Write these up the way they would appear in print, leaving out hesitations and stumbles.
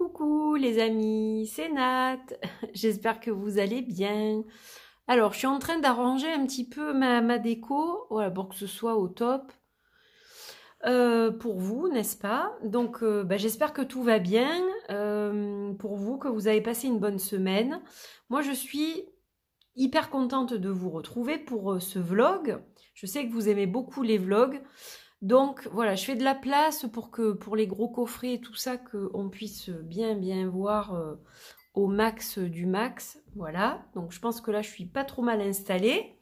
Coucou les amis, c'est Nat. J'espère que vous allez bien. Alors, je suis en train d'arranger un petit peu ma déco, voilà, pour que ce soit au top pour vous, n'est-ce pas? Donc, j'espère que tout va bien pour vous, que vous avez passé une bonne semaine. Moi, je suis hyper contente de vous retrouver pour ce vlog. Je sais que vous aimez beaucoup les vlogs. Donc voilà, je fais de la place pour les gros coffrets et tout ça, qu'on puisse bien voir au max du max. Voilà, donc je pense que là je suis pas trop mal installée.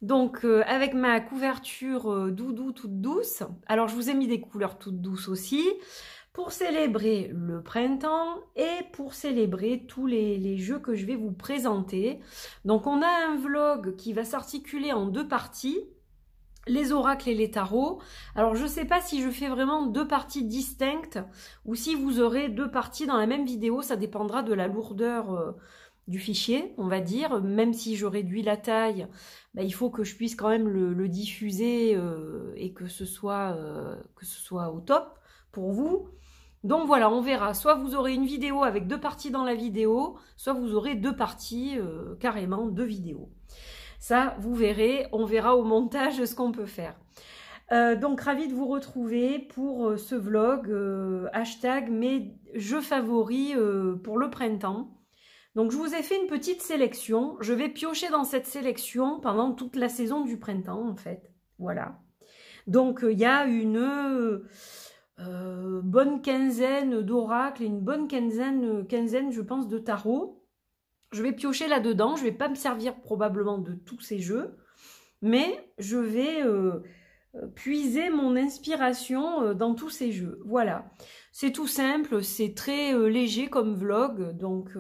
Donc avec ma couverture doudou toute douce, alors je vous ai mis des couleurs toutes douces aussi, pour célébrer le printemps et pour célébrer tous les jeux que je vais vous présenter. Donc on a un vlog qui va s'articuler en deux parties. Les oracles et les tarots. Alors je ne sais pas si je fais vraiment deux parties distinctes ou si vous aurez deux parties dans la même vidéo, ça dépendra de la lourdeur du fichier, on va dire. Même si je réduis la taille, il faut que je puisse quand même le diffuser et que ce soit au top pour vous. Donc voilà, on verra. Soit vous aurez une vidéo avec deux parties dans la vidéo, soit vous aurez deux parties, carrément deux vidéos. Ça, vous verrez, on verra au montage ce qu'on peut faire. Donc, ravie de vous retrouver pour ce vlog, hashtag mes jeux favoris pour le printemps. Donc, je vous ai fait une petite sélection. Je vais piocher dans cette sélection pendant toute la saison du printemps, en fait. Voilà. Donc, il y a une bonne quinzaine d'oracles et une bonne quinzaine, je pense, de tarots. Je vais piocher là-dedans, je ne vais pas me servir probablement de tous ces jeux, mais je vais puiser mon inspiration dans tous ces jeux. Voilà, c'est tout simple, c'est très léger comme vlog, donc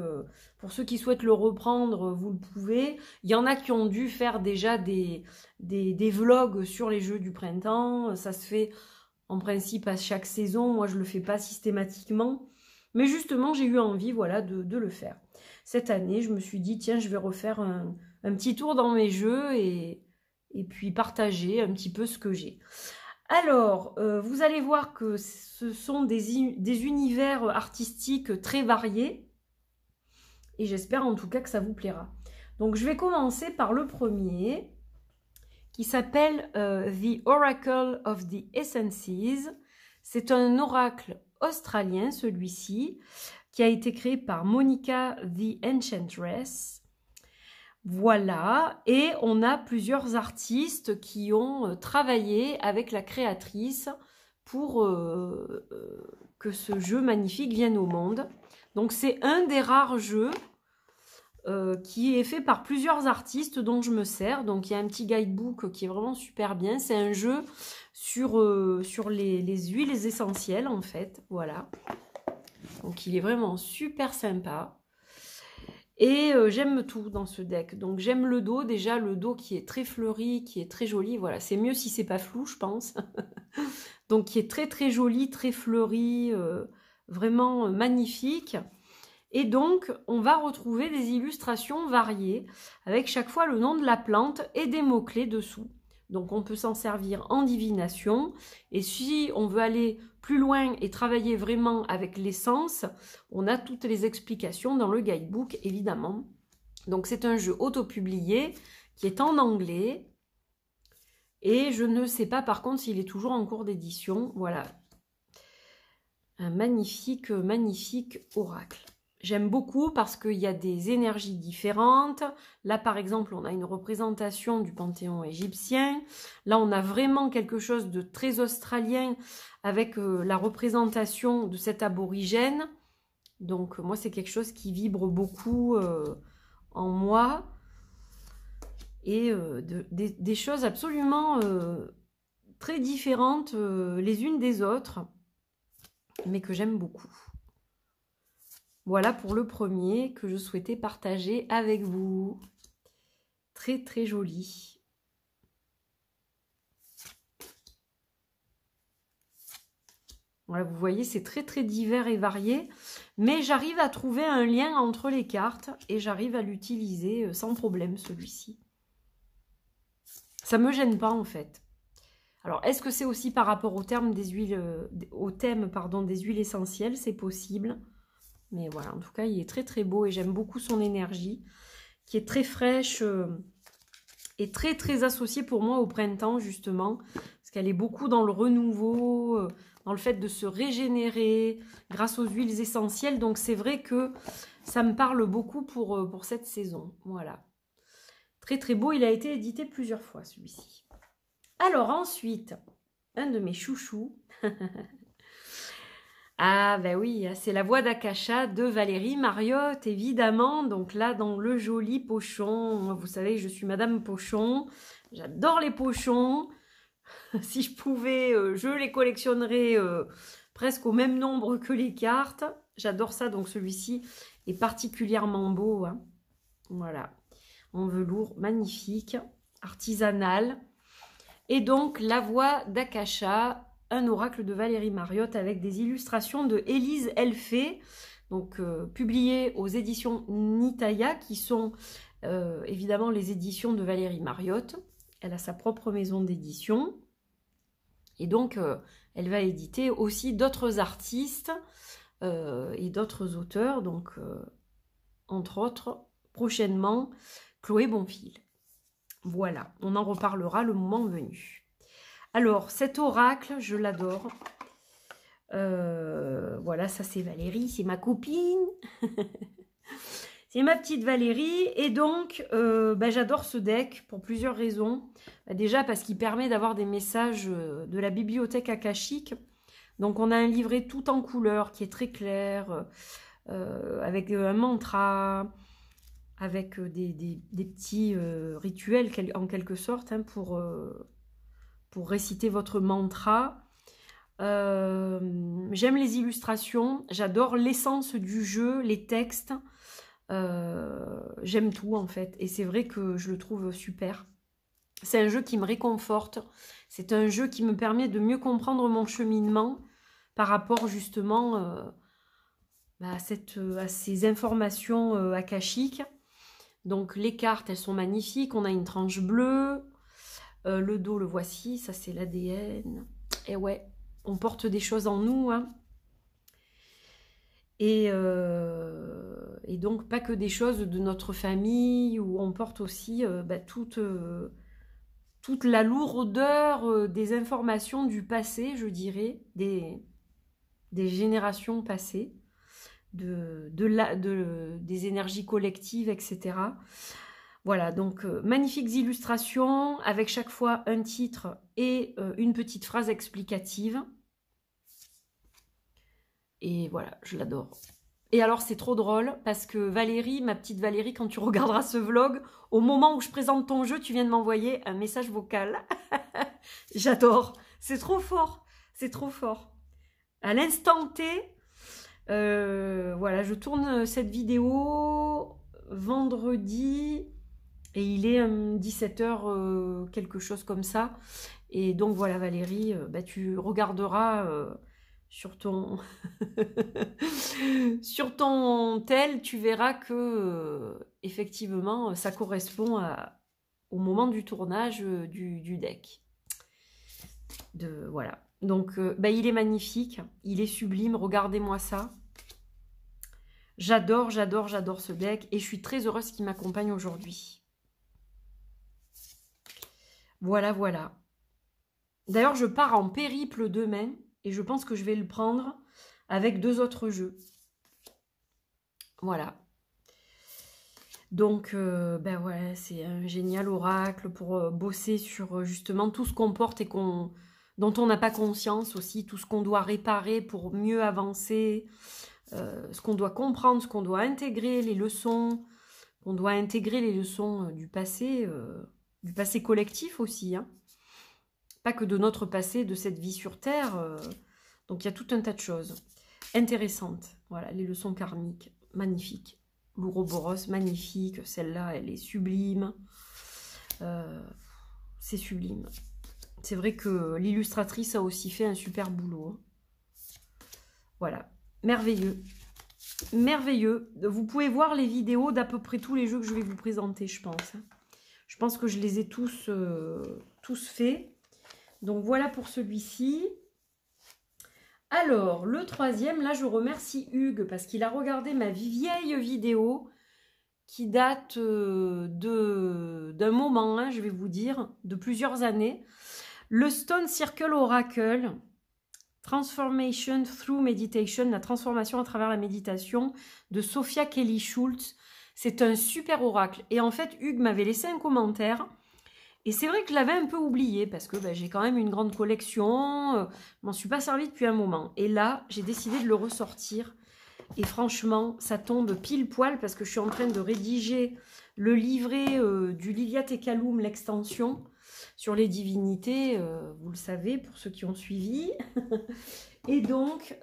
pour ceux qui souhaitent le reprendre, vous le pouvez. Il y en a qui ont dû faire déjà des vlogs sur les jeux du printemps, ça se fait en principe à chaque saison, moi je ne le fais pas systématiquement, mais justement j'ai eu envie voilà, de le faire. Cette année, je me suis dit, tiens, je vais refaire un petit tour dans mes jeux et puis partager un petit peu ce que j'ai. Alors, vous allez voir que ce sont des univers artistiques très variés et j'espère en tout cas que ça vous plaira. Donc, je vais commencer par le premier qui s'appelle The Oracle of the Essences. C'est un oracle australien, celui-ci, qui a été créé par Monica the Enchantress. Voilà, et on a plusieurs artistes qui ont travaillé avec la créatrice pour que ce jeu magnifique vienne au monde. Donc c'est un des rares jeux qui est fait par plusieurs artistes dont je me sers. Donc il y a un petit guidebook qui est vraiment super bien. C'est un jeu sur les huiles essentielles en fait, voilà. Donc il est vraiment super sympa. Et j'aime tout dans ce deck. Donc j'aime le dos, déjà le dos qui est très fleuri, qui est très joli. Voilà, c'est mieux si c'est pas flou, je pense. Donc qui est très joli, très fleuri, vraiment magnifique. Et donc on va retrouver des illustrations variées, avec chaque fois le nom de la plante et des mots-clés dessous. Donc on peut s'en servir en divination. Et si on veut aller plus loin et travailler vraiment avec l'essence, on a toutes les explications dans le guidebook, évidemment. Donc c'est un jeu auto-publié qui est en anglais. Et je ne sais pas par contre s'il est toujours en cours d'édition. Voilà. Un magnifique oracle. J'aime beaucoup parce qu'il y a des énergies différentes. Là, par exemple, on a une représentation du panthéon égyptien. Là, on a vraiment quelque chose de très australien avec la représentation de cet aborigène. Donc, moi, c'est quelque chose qui vibre beaucoup en moi. Et des choses absolument très différentes les unes des autres, mais que j'aime beaucoup. Voilà pour le premier que je souhaitais partager avec vous. Très joli. Voilà, vous voyez, c'est très divers et varié. Mais j'arrive à trouver un lien entre les cartes et j'arrive à l'utiliser sans problème, celui-ci. Ça ne me gêne pas, en fait. Alors, est-ce que c'est aussi par rapport au thème des huiles essentielles? C'est possible. Mais voilà, en tout cas, il est très très beau et j'aime beaucoup son énergie, qui est très fraîche et très très associée pour moi au printemps, justement, parce qu'elle est beaucoup dans le renouveau, dans le fait de se régénérer grâce aux huiles essentielles. Donc c'est vrai que ça me parle beaucoup pour cette saison. Voilà. Très très beau, il a été édité plusieurs fois celui-ci. Alors ensuite, un de mes chouchous. Ah ben oui, c'est La Voix d'Akasha de Valérie Mariotte, évidemment. Donc là, dans le joli pochon, vous savez, je suis Madame Pochon. J'adore les pochons. Si je pouvais, je les collectionnerais presque au même nombre que les cartes. J'adore ça, donc celui-ci est particulièrement beau. Hein. Voilà, en velours, magnifique, artisanal. Et donc, La Voix d'Akasha, un oracle de Valérie Mariotte avec des illustrations de Élise Elfé, donc publiées aux éditions Nitaya, qui sont évidemment les éditions de Valérie Mariotte. Elle a sa propre maison d'édition. Et donc, elle va éditer aussi d'autres artistes et d'autres auteurs, donc entre autres, prochainement, Chloé Bonfil. Voilà, on en reparlera le moment venu. Alors, cet oracle, je l'adore. Voilà, ça c'est Valérie, c'est ma copine. C'est ma petite Valérie. Et donc, j'adore ce deck pour plusieurs raisons. Déjà parce qu'il permet d'avoir des messages de la bibliothèque akashique. Donc, on a un livret tout en couleur qui est très clair, avec un mantra, avec des petits rituels en quelque sorte hein, pour réciter votre mantra. J'aime les illustrations, j'adore l'essence du jeu, les textes. J'aime tout en fait et c'est vrai que je le trouve super. C'est un jeu qui me réconforte, c'est un jeu qui me permet de mieux comprendre mon cheminement par rapport justement à ces informations akashiques. Donc les cartes elles sont magnifiques, on a une tranche bleue, le dos le voici, ça c'est l'ADN, et ouais, on porte des choses en nous hein. Et donc pas que des choses de notre famille, où on porte aussi toute la lourdeur des informations du passé, je dirais, des générations passées, des énergies collectives, etc. Voilà, donc magnifiques illustrations, avec chaque fois un titre et une petite phrase explicative. Et voilà, je l'adore. Et alors, c'est trop drôle, parce que Valérie, ma petite Valérie, quand tu regarderas ce vlog, au moment où je présente ton jeu, tu viens de m'envoyer un message vocal. J'adore. C'est trop fort. C'est trop fort. À l'instant T, voilà, je tourne cette vidéo vendredi, et il est 17h, quelque chose comme ça. Et donc, voilà, Valérie, tu regarderas... sur ton sur ton tel, tu verras que effectivement ça correspond au moment du tournage du deck. Voilà. Donc il est magnifique, il est sublime, regardez-moi ça. J'adore, j'adore, j'adore ce deck et je suis très heureuse qu'il m'accompagne aujourd'hui. Voilà, voilà. D'ailleurs, je pars en périple demain. Et je pense que je vais le prendre avec 2 autres jeux. Voilà. Donc, ouais, c'est un génial oracle pour bosser sur justement tout ce qu'on porte et dont on n'a pas conscience aussi, tout ce qu'on doit réparer pour mieux avancer, ce qu'on doit comprendre, ce qu'on doit intégrer, les leçons, qu'on doit intégrer les leçons du passé collectif aussi, hein. Pas que de notre passé, de cette vie sur Terre. Donc, il y a tout un tas de choses intéressantes. Voilà, les leçons karmiques, magnifiques. L'Ouroboros, magnifique. Celle-là, elle est sublime. C'est sublime. C'est vrai que l'illustratrice a aussi fait un super boulot. Hein. Voilà, merveilleux. Merveilleux. Vous pouvez voir les vidéos d'à peu près tous les jeux que je vais vous présenter, je pense. Je pense que je les ai tous faits. Donc voilà pour celui-ci. Alors, le troisième, là, je remercie Hugues parce qu'il a regardé ma vieille vidéo qui date d'un moment, hein, je vais vous dire, de plusieurs années. Le Stone Circle Oracle, Transformation Through Meditation, la transformation à travers la méditation de Sophia Kelly Schultz. C'est un super oracle. Et en fait, Hugues m'avait laissé un commentaire. Et c'est vrai que je l'avais un peu oublié parce que j'ai quand même une grande collection. Je m'en suis pas servi depuis un moment. Et là, j'ai décidé de le ressortir. Et franchement, ça tombe pile poil parce que je suis en train de rédiger le livret du Liliat et Kaloum, l'extension sur les divinités. Vous le savez pour ceux qui ont suivi. Et donc,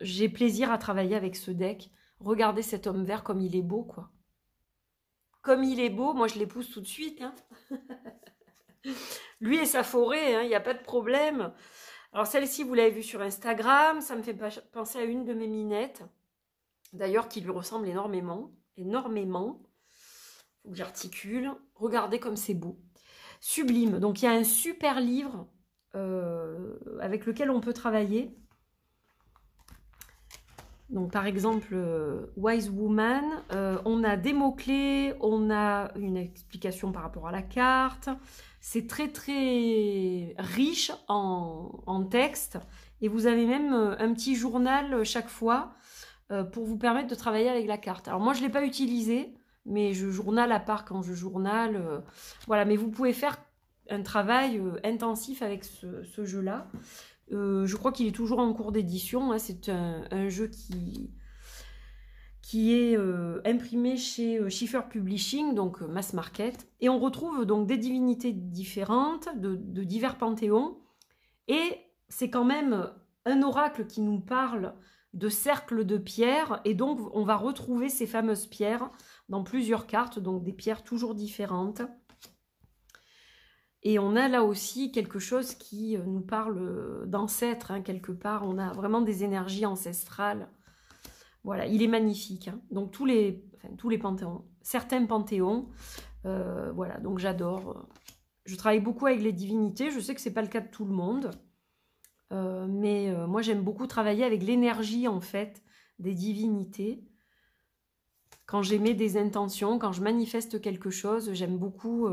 j'ai plaisir à travailler avec ce deck. Regardez cet homme vert comme il est beau, quoi. Comme il est beau, moi je l'épouse tout de suite. Hein. Lui et sa forêt, il n'y a pas de problème. Alors celle-ci, vous l'avez vue sur Instagram, ça me fait penser à une de mes minettes, d'ailleurs qui lui ressemble énormément, énormément. Faut que j'articule. Regardez comme c'est beau. Sublime. Donc il y a un super livre avec lequel on peut travailler. Donc par exemple, Wise Woman, on a des mots-clés, on a une explication par rapport à la carte. C'est très très riche en texte. Et vous avez même un petit journal chaque fois pour vous permettre de travailler avec la carte. Alors moi je ne l'ai pas utilisé, mais je journale à part quand je journale. Voilà, mais vous pouvez faire un travail intensif avec ce jeu-là. Je crois qu'il est toujours en cours d'édition. Hein. C'est un jeu qui est imprimé chez Schiffer Publishing, donc Mass Market. Et on retrouve donc des divinités différentes, de divers panthéons. Et c'est quand même un oracle qui nous parle de cercles de pierres. Et donc, on va retrouver ces fameuses pierres dans plusieurs cartes, donc des pierres toujours différentes. Et on a là aussi quelque chose qui nous parle d'ancêtres, hein, quelque part. On a vraiment des énergies ancestrales. Voilà, il est magnifique. Hein. Donc tous les panthéons, certains panthéons, voilà, donc j'adore. Je travaille beaucoup avec les divinités. Je sais que ce n'est pas le cas de tout le monde. Mais moi, j'aime beaucoup travailler avec l'énergie, en fait, des divinités. Quand j'émets des intentions, quand je manifeste quelque chose, j'aime beaucoup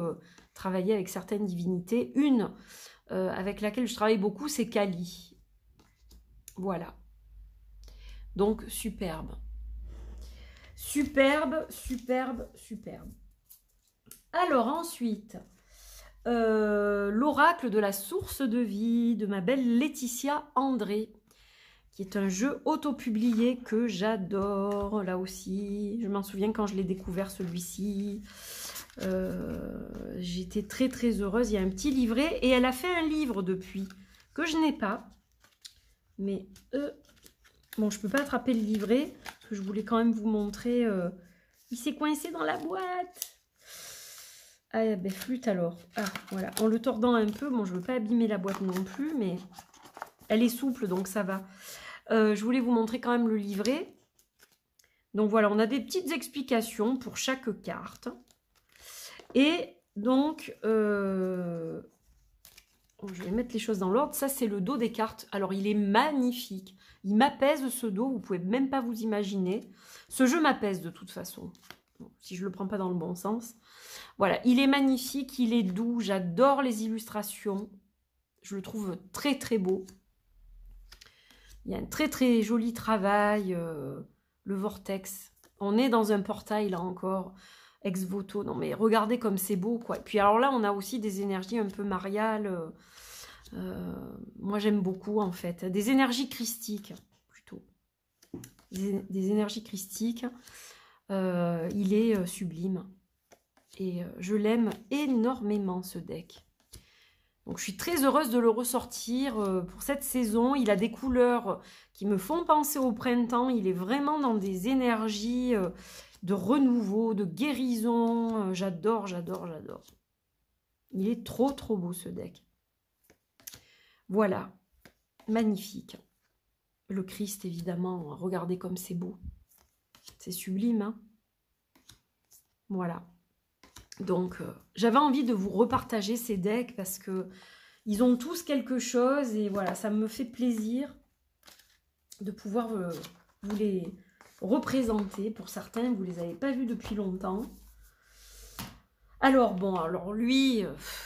travailler avec certaines divinités. Une avec laquelle je travaille beaucoup, c'est Kali. Voilà. Donc, superbe. Superbe, superbe, superbe. Alors, ensuite, l'oracle de la source de vie de ma belle Laetitia André, qui est un jeu auto-publié que j'adore, là aussi. Je m'en souviens quand je l'ai découvert, celui-ci. J'étais très très heureuse. Il y a un petit livret et elle a fait un livre depuis que je n'ai pas. Mais bon, je peux pas attraper le livret parce que je voulais quand même vous montrer. Il s'est coincé dans la boîte. Ah ben flûte alors. Ah voilà, en le tordant un peu. Bon, je veux pas abîmer la boîte non plus, mais elle est souple donc ça va. Je voulais vous montrer quand même le livret. Donc voilà, on a des petites explications pour chaque carte. Et donc, je vais mettre les choses dans l'ordre. Ça, c'est le dos des cartes. Alors, il est magnifique. Il m'apaise ce dos. Vous ne pouvez même pas vous imaginer. Ce jeu m'apaise de toute façon. Bon, si je ne le prends pas dans le bon sens. Voilà, il est magnifique. Il est doux. J'adore les illustrations. Je le trouve très, très beau. Il y a un très, très joli travail. Le vortex. On est dans un portail, là encore. Ex voto, non mais regardez comme c'est beau quoi. Et puis alors là on a aussi des énergies un peu mariales, moi j'aime beaucoup en fait, des énergies christiques plutôt, des énergies christiques, il est sublime et je l'aime énormément ce deck. Donc je suis très heureuse de le ressortir pour cette saison. Il a des couleurs qui me font penser au printemps, il est vraiment dans des énergies de renouveau, de guérison. J'adore, j'adore, j'adore. Il est trop, trop beau ce deck. Voilà, magnifique. Le Christ, évidemment, regardez comme c'est beau. C'est sublime, hein. Voilà. Donc, j'avais envie de vous repartager ces decks parce que Ils ont tous quelque chose et voilà, ça me fait plaisir de pouvoir vous les représenter. Pour certains, vous ne les avez pas vus depuis longtemps. Alors bon, alors lui,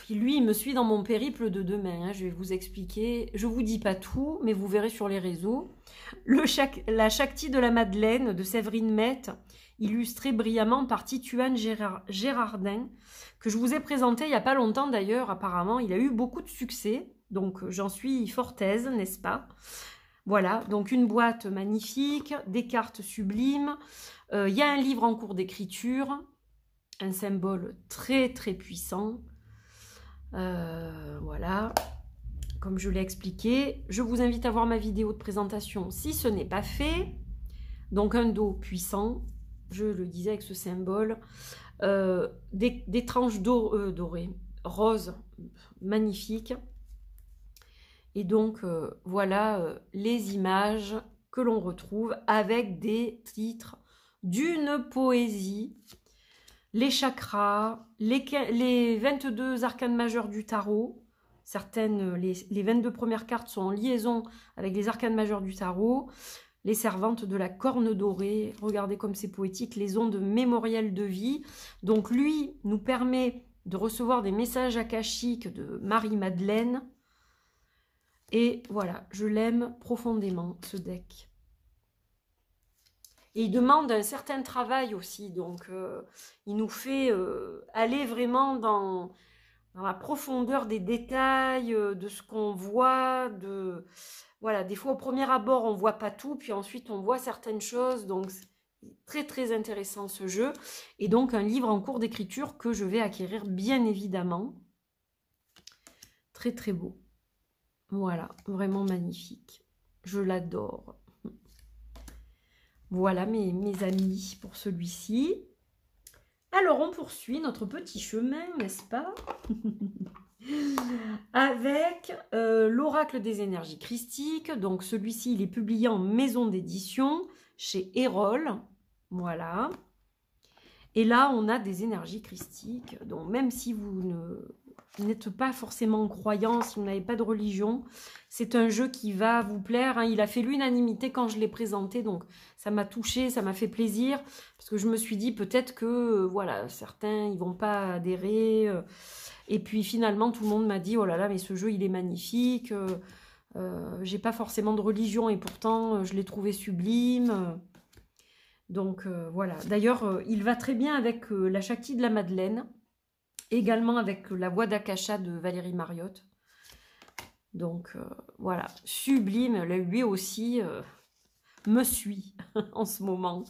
il me suit dans mon périple de demain. Hein, je vais vous expliquer. Je vous dis pas tout, mais vous verrez sur les réseaux. La Shakti de la Madeleine de Séverine Mette, illustrée brillamment par Tituane Gérardin, que je vous ai présenté il n'y a pas longtemps d'ailleurs. Apparemment, il a eu beaucoup de succès. Donc j'en suis fort aise, n'est-ce pas? Voilà, donc une boîte magnifique, des cartes sublimes. Il y a un livre en cours d'écriture. Un symbole très très puissant. Voilà, comme je l'ai expliqué. Je vous invite à voir ma vidéo de présentation si ce n'est pas fait. Donc un dos puissant, je le disais avec ce symbole. Des tranches dorées, roses, magnifiques. Et donc voilà les images que l'on retrouve avec des titres d'une poésie. Les chakras, les 22 arcanes majeurs du tarot. Certaines, les 22 premières cartes sont en liaison avec les arcanes majeurs du tarot. Les servantes de la corne dorée. Regardez comme c'est poétique. Les ondes mémorielles de vie. Donc lui nous permet de recevoir des messages akashiques de Marie-Madeleine. Et voilà, je l'aime profondément ce deck. Et il demande un certain travail aussi, donc il nous fait aller vraiment dans la profondeur des détails, de ce qu'on voit, voilà, des fois au premier abord on voit pas tout, puis ensuite on voit certaines choses, donc c'est très très intéressant ce jeu, et donc un livre en cours d'écriture que je vais acquérir bien évidemment, très très beau, voilà, vraiment magnifique, je l'adore. Voilà mes amis pour celui-ci. Alors, on poursuit notre petit chemin, n'est-ce pas? Avec l'oracle des énergies christiques. Donc, celui-ci, il est publié en maison d'édition chez Erol. Voilà. Et là, on a des énergies christiques. Donc, même si vous n'êtes pas forcément croyant, si vous n'avez pas de religion, c'est un jeu qui va vous plaire. Hein. Il a fait l'unanimité quand je l'ai présenté, donc ça m'a touchée, ça m'a fait plaisir, parce que je me suis dit peut-être que, voilà, certains, ils vont pas adhérer. Et puis finalement, tout le monde m'a dit, oh là là, mais ce jeu, il est magnifique. J'ai pas forcément de religion, et pourtant, je l'ai trouvé sublime. Donc voilà. D'ailleurs, il va très bien avec la Shakti de la Madeleine, également avec la voix d'Akasha de Valérie Mariotte. Donc voilà, sublime, lui aussi me suit en ce moment.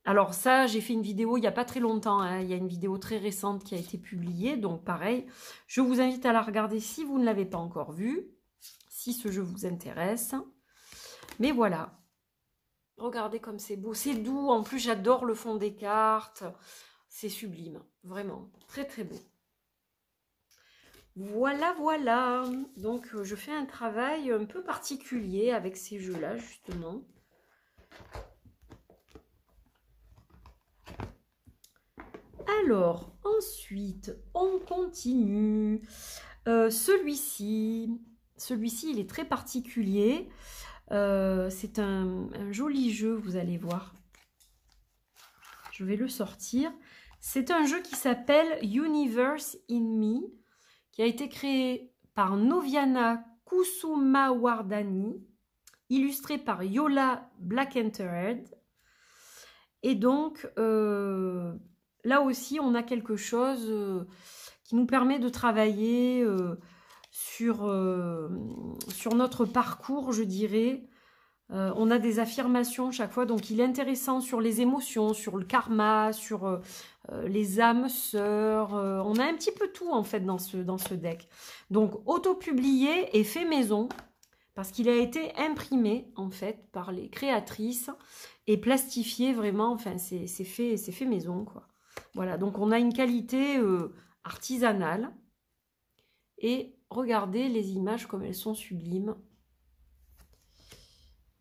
Alors ça, j'ai fait une vidéo il n'y a pas très longtemps, hein. Il y a une vidéo très récente qui a été publiée, donc pareil, je vous invite à la regarder si vous ne l'avez pas encore vue, si ce jeu vous intéresse. Mais voilà, regardez comme c'est beau, c'est doux, en plus j'adore le fond des cartes, c'est sublime, vraiment, très très beau. Voilà, voilà. Donc, je fais un travail un peu particulier avec ces jeux-là, justement. Alors, ensuite, on continue. Celui-ci, il est très particulier. C'est un joli jeu, vous allez voir. Je vais le sortir. C'est un jeu qui s'appelle Universe in Me, qui a été créé par Noviana Kusumawardhani, illustré par Yola Blackenterhead. Et donc, là aussi, on a quelque chose qui nous permet de travailler sur notre parcours, je dirais. On a des affirmations chaque fois, donc il est intéressant sur les émotions, sur le karma, sur les âmes sœurs. On a un petit peu tout en fait dans ce deck. Donc auto-publié et fait maison, parce qu'il a été imprimé en fait par les créatrices et plastifié vraiment, enfin c'est fait maison quoi. Voilà, donc on a une qualité artisanale. Et regardez les images comme elles sont sublimes.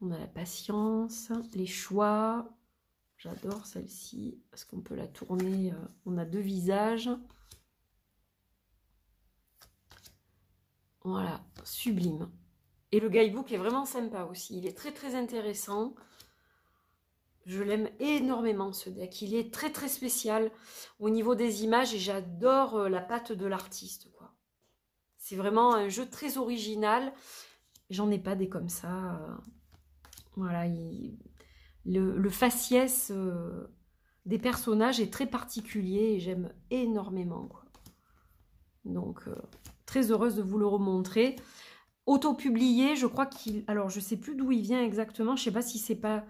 On a la patience, les choix. J'adore celle-ci parce qu'on peut la tourner. On a deux visages. Voilà, sublime. Et le guidebook est vraiment sympa aussi. Il est très très intéressant. Je l'aime énormément ce deck. Il est très très spécial au niveau des images et j'adore la patte de l'artiste, quoi. C'est vraiment un jeu très original. J'en ai pas des comme ça. Voilà, le faciès des personnages est très particulier et j'aime énormément, quoi. Donc, très heureuse de vous le remontrer. Auto-publié, je crois qu'il... Alors, je sais plus d'où il vient exactement. Je sais pas si c'est pas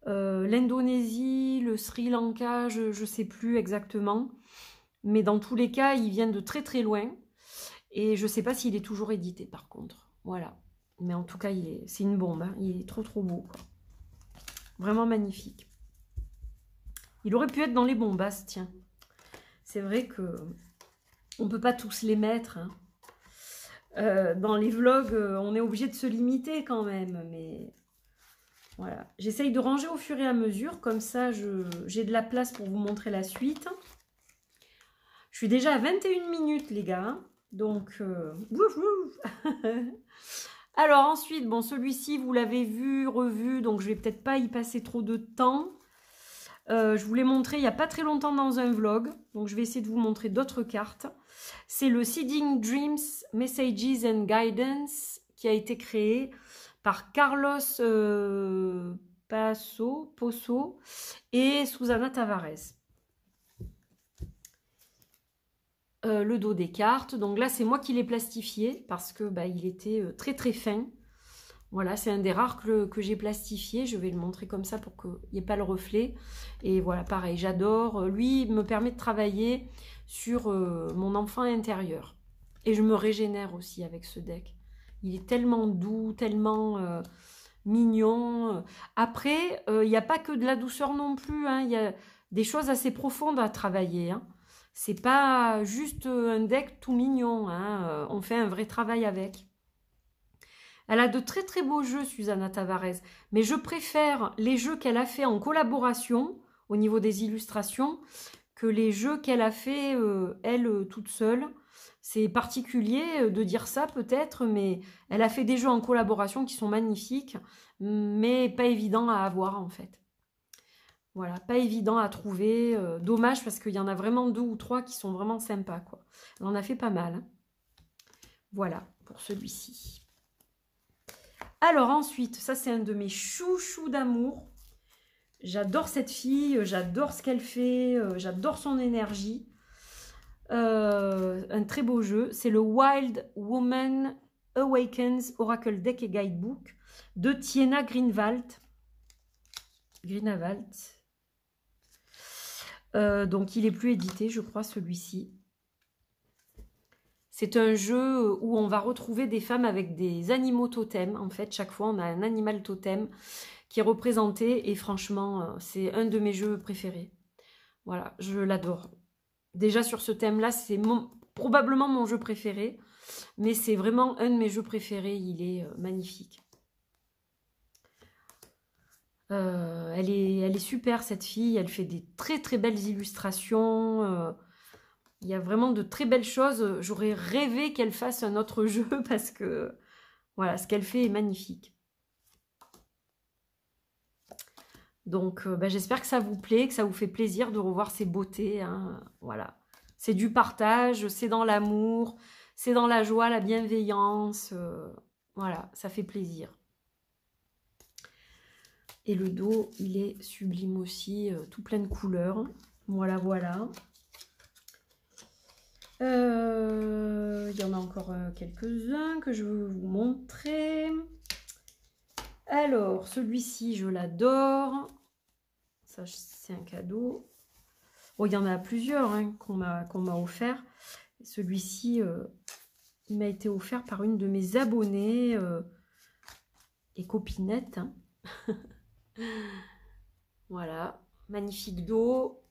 l'Indonésie, le Sri Lanka, je sais plus exactement. Mais dans tous les cas, il vient de très très loin. Et je sais pas s'il est toujours édité, par contre. Voilà. Mais en tout cas, c'est une bombe. Hein. Il est trop trop beau, quoi. Vraiment magnifique. Il aurait pu être dans les bombasses, tiens. C'est vrai que on peut pas tous les mettre. Hein. Dans les vlogs, on est obligé de se limiter quand même. Mais voilà. J'essaye de ranger au fur et à mesure. Comme ça, j'ai de la place pour vous montrer la suite. Je suis déjà à 21 minutes, les gars. Donc, alors ensuite, bon, celui-ci, vous l'avez vu, revu. Donc, je vais peut-être pas y passer trop de temps. Je vous l'ai montré il n'y a pas très longtemps dans un vlog. Donc, je vais essayer de vous montrer d'autres cartes. C'est le Seeding Dreams Messages and Guidance qui a été créé par Carlos Pozo et Susana Tavares. Le dos des cartes. Donc là, c'est moi qui l'ai plastifié parce que il était très très fin. Voilà, c'est un des rares que j'ai plastifié. Je vais le montrer comme ça pour qu'il n'y ait pas le reflet. Et voilà, pareil, j'adore. Lui, il me permet de travailler sur mon enfant intérieur. Et je me régénère aussi avec ce deck. Il est tellement doux, tellement mignon. Après, il n'y a pas que de la douceur non plus. Hein. Il y a des choses assez profondes à travailler. Hein. C'est pas juste un deck tout mignon. Hein. On fait un vrai travail avec. Elle a de très très beaux jeux, Susana Tavares, mais je préfère les jeux qu'elle a fait en collaboration, au niveau des illustrations, que les jeux qu'elle a fait, elle, toute seule. C'est particulier de dire ça peut-être, mais elle a fait des jeux en collaboration qui sont magnifiques, mais pas évidents à avoir en fait. Voilà, pas évident à trouver. Dommage parce qu'il y en a vraiment 2 ou 3 qui sont vraiment sympas, quoi. Elle en a fait pas mal. Hein. Voilà, pour celui-ci. Alors ensuite, ça c'est un de mes chouchous d'amour. J'adore cette fille, j'adore ce qu'elle fait, j'adore son énergie. Un très beau jeu. C'est le Wild Woman Awakens Oracle Deck et Guidebook de Tiena Greenwald. Donc il est plus édité, je crois, celui-ci. C'est un jeu où on va retrouver des femmes avec des animaux totems. En fait, chaque fois, on a un animal totem qui est représenté. Et franchement, c'est un de mes jeux préférés. Voilà, je l'adore. Déjà, sur ce thème-là, c'est probablement mon jeu préféré. Mais c'est vraiment un de mes jeux préférés. Il est magnifique. Elle est super, cette fille. Elle fait des très, très belles illustrations. Il y a vraiment de très belles choses. J'aurais rêvé qu'elle fasse un autre jeu parce que voilà, ce qu'elle fait est magnifique. Donc, j'espère que ça vous plaît, que ça vous fait plaisir de revoir ces beautés. Hein. Voilà, c'est du partage, c'est dans l'amour, c'est dans la joie, la bienveillance. Voilà, ça fait plaisir. Et le dos, il est sublime aussi, tout plein de couleurs. Voilà, voilà. Il y en a encore quelques-uns que je veux vous montrer. Alors, celui-ci, je l'adore. Ça, c'est un cadeau. Oh, il y en a plusieurs hein, qu'on m'a offert. Celui-ci, il m'a été offert par une de mes abonnées et copinettes. Hein. Voilà, magnifique dos.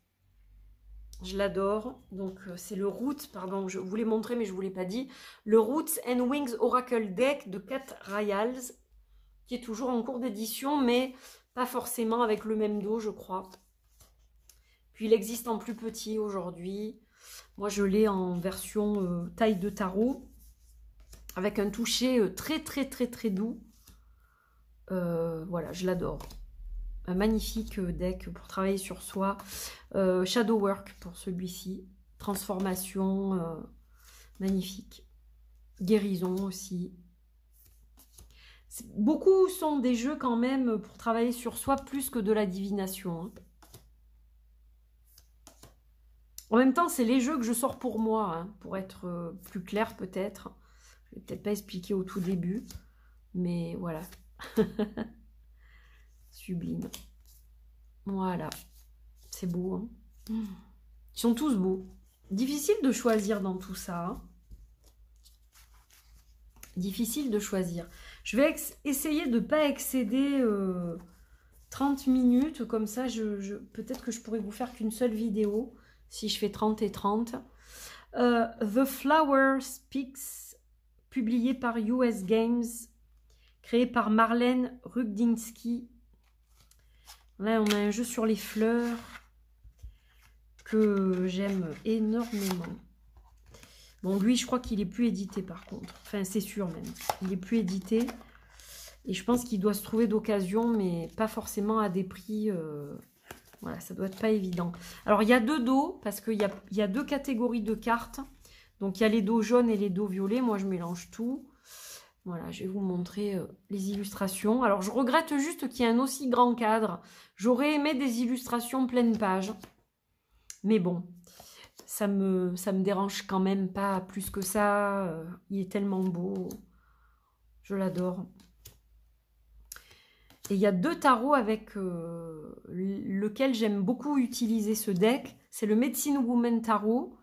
Je l'adore. Donc, c'est le Roots, pardon, je vous l'ai montré, mais je ne vous l'ai pas dit. Le Roots and Wings Oracle Deck de Cat Ryals, qui est toujours en cours d'édition, mais pas forcément avec le même dos, je crois. Puis, il existe en plus petit aujourd'hui. Moi, je l'ai en version taille de tarot. avec un toucher très très très très doux. Voilà, je l'adore. Un magnifique deck pour travailler sur soi. Shadow Work pour celui-ci. Transformation, magnifique. Guérison aussi. Beaucoup sont des jeux quand même pour travailler sur soi plus que de la divination. Hein. En même temps, c'est les jeux que je sors pour moi, hein, pour être plus clair peut-être. Je vais peut-être pas expliquer au tout début, mais voilà. Sublime. Voilà. C'est beau. Hein. Ils sont tous beaux. Difficile de choisir dans tout ça. Hein. Difficile de choisir. Je vais essayer de ne pas excéder 30 minutes. Comme ça, peut-être que je pourrais vous faire qu'une seule vidéo. Si je fais 30 et 30. The Flower Speaks, publié par US Games, créé par Marlène Rugdinski. Là, on a un jeu sur les fleurs que j'aime énormément. Bon, lui, je crois qu'il est plus édité par contre. Enfin, c'est sûr même. Il est plus édité. Et je pense qu'il doit se trouver d'occasion, mais pas forcément à des prix... Voilà, ça doit être pas évident. Alors, il y a deux dos, parce qu'il y a deux catégories de cartes. Donc, il y a les dos jaunes et les dos violets. Moi, je mélange tout. Voilà, je vais vous montrer les illustrations. Alors, je regrette juste qu'il y ait un aussi grand cadre. J'aurais aimé des illustrations pleine page. Mais bon, ça me dérange quand même pas plus que ça. Il est tellement beau. Je l'adore. Et il y a deux tarots avec lequel j'aime beaucoup utiliser ce deck. C'est le Medicine Woman Tarot.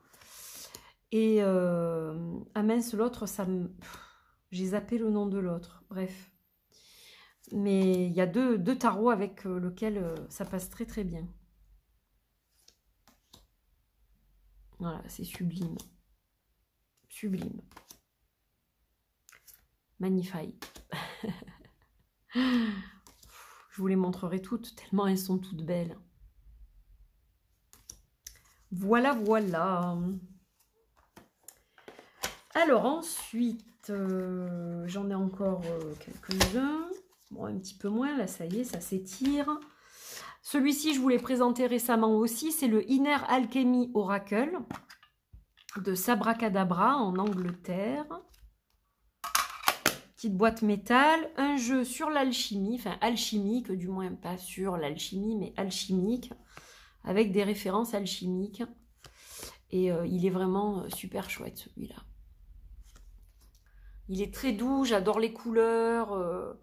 Et ah mince, l'autre, ça me... J'ai zappé le nom de l'autre. Bref. Mais il y a deux tarots avec lequel ça passe très très bien. Voilà, c'est sublime. Sublime. Magnifique. Je vous les montrerai toutes, tellement elles sont toutes belles. Voilà, voilà. Alors ensuite, j'en ai encore quelques-uns. Bon, un petit peu moins, là, ça y est, ça s'étire. Celui-ci, je vous l'ai présenté récemment aussi, c'est le Inner Alchemy Oracle de Sabracadabra en Angleterre. Petite boîte métal, un jeu sur l'alchimie, enfin alchimique, du moins pas sur l'alchimie, mais alchimique, avec des références alchimiques. Et il est vraiment super chouette celui-là. Il est très doux, j'adore les couleurs,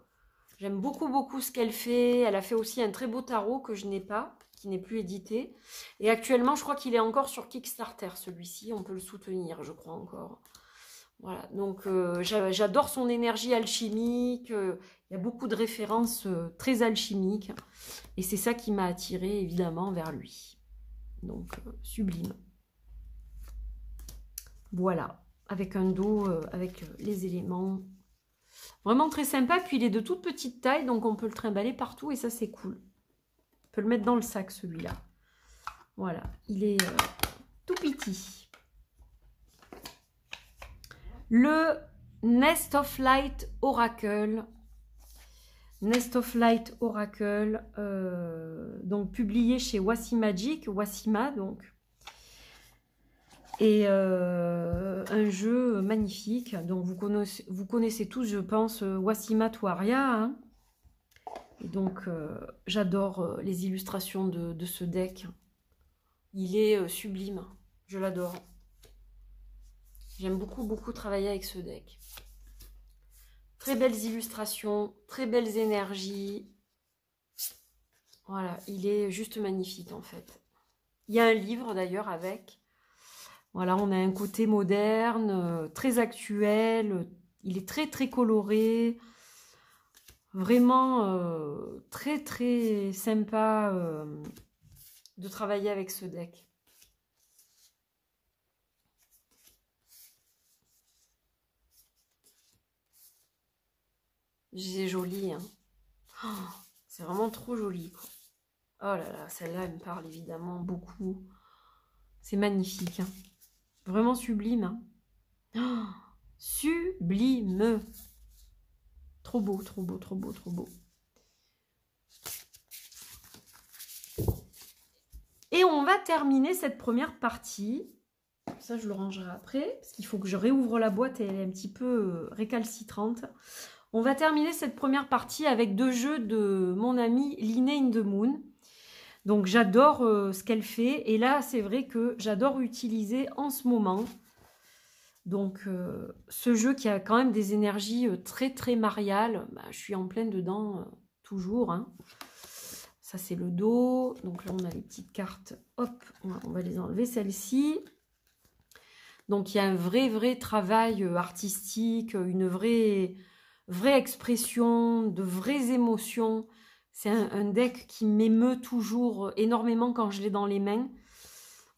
j'aime beaucoup beaucoup ce qu'elle fait. Elle a fait aussi un très beau tarot que je n'ai pas, qui n'est plus édité. Et actuellement, je crois qu'il est encore sur Kickstarter celui-ci, on peut le soutenir, je crois encore. Voilà, donc j'adore son énergie alchimique, il y a beaucoup de références très alchimiques, et c'est ça qui m'a attirée évidemment vers lui. Donc sublime. Voilà, avec un dos, avec les éléments. Vraiment très sympa, puis il est de toute petite taille, donc on peut le trimballer partout, et ça c'est cool. On peut le mettre dans le sac celui-là. Voilà, il est tout petit. Le Nest of Light Oracle. Nest of Light Oracle, donc publié chez Wassimagic, Wassima donc. Et un jeu magnifique. Donc vous connaissez tous, je pense, Wassima Tuaria. Hein. Et donc j'adore les illustrations de ce deck. Il est sublime, je l'adore. J'aime beaucoup, beaucoup travailler avec ce deck. Très belles illustrations, très belles énergies. Voilà, il est juste magnifique en fait. Il y a un livre d'ailleurs avec. Voilà, on a un côté moderne, très actuel. Il est très, très coloré. Vraiment très, très sympa de travailler avec ce deck. C'est joli, hein. Oh, c'est vraiment trop joli, quoi. Oh là là, celle-là, elle me parle évidemment beaucoup. C'est magnifique, hein. Vraiment sublime, hein. Oh, sublime. Trop beau, trop beau, trop beau, trop beau. Et on va terminer cette première partie. Ça, je le rangerai après, parce qu'il faut que je réouvre la boîte et elle est un petit peu récalcitrante. On va terminer cette première partie avec 2 jeux de mon amie Linné in the Moon. Donc, j'adore ce qu'elle fait. Et là, c'est vrai que j'adore utiliser en ce moment. Donc, ce jeu qui a quand même des énergies très, très mariales. Bah, je suis en pleine dedans, toujours. Hein. Ça, c'est le dos. Donc là, on a les petites cartes. Hop, on va les enlever, celles-ci. Donc, il y a un vrai travail artistique, une vraie expression, de vraies émotions. C'est un deck qui m'émeut toujours énormément quand je l'ai dans les mains.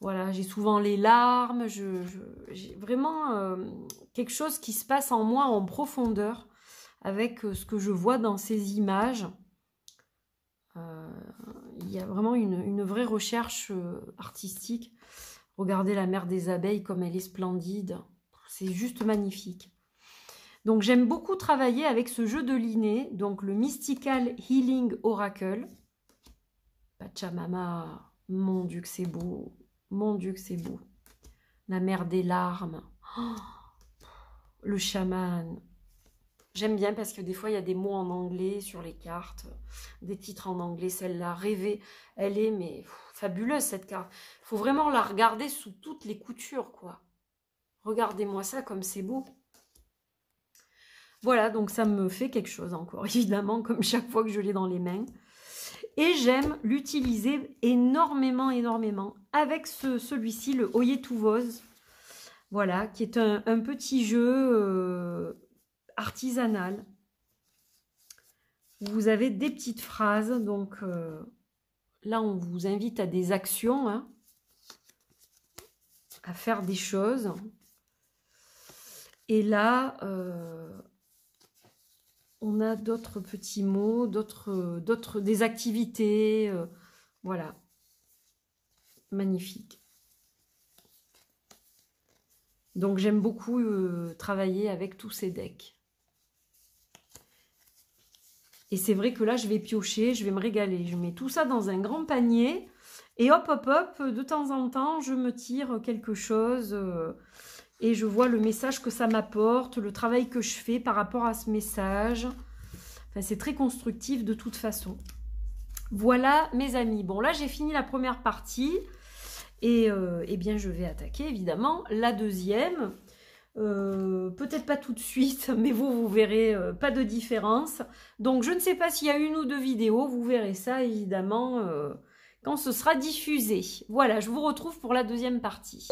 Voilà, j'ai souvent les larmes. J'ai vraiment quelque chose qui se passe en moi en profondeur avec ce que je vois dans ces images. Il y a vraiment une vraie recherche artistique. Regardez la mère des abeilles comme elle est splendide. C'est juste magnifique. Donc j'aime beaucoup travailler avec ce jeu de Linné, donc le Mystical Healing Oracle. Pachamama, mon Dieu que c'est beau. Mon Dieu que c'est beau. La mère des larmes. Oh, le chaman. J'aime bien parce que des fois, il y a des mots en anglais sur les cartes, des titres en anglais. Celle-là, rêver, elle est mais fabuleuse cette carte. Il faut vraiment la regarder sous toutes les coutures, quoi. Regardez-moi ça comme c'est beau. Voilà, donc ça me fait quelque chose encore, évidemment, comme chaque fois que je l'ai dans les mains. Et j'aime l'utiliser énormément avec celui-ci, le Oye tu Voz. Voilà, qui est un petit jeu artisanal. Vous avez des petites phrases, donc là on vous invite à des actions, hein, à faire des choses. Et là, on a d'autres petits mots, des activités, voilà, magnifique. Donc j'aime beaucoup travailler avec tous ces decks. Et c'est vrai que là, je vais piocher, je vais me régaler. Je mets tout ça dans un grand panier. Et hop, de temps en temps, je me tire quelque chose. Et je vois le message que ça m'apporte, le travail que je fais par rapport à ce message. Enfin, c'est très constructif de toute façon. Voilà, mes amis. Bon, là, j'ai fini la première partie. Et eh bien, je vais attaquer, évidemment, la deuxième. Peut-être pas tout de suite, mais vous verrez pas de différence. Donc je ne sais pas s'il y a 1 ou 2 vidéos, vous verrez ça évidemment quand ce sera diffusé. Voilà, je vous retrouve pour la deuxième partie.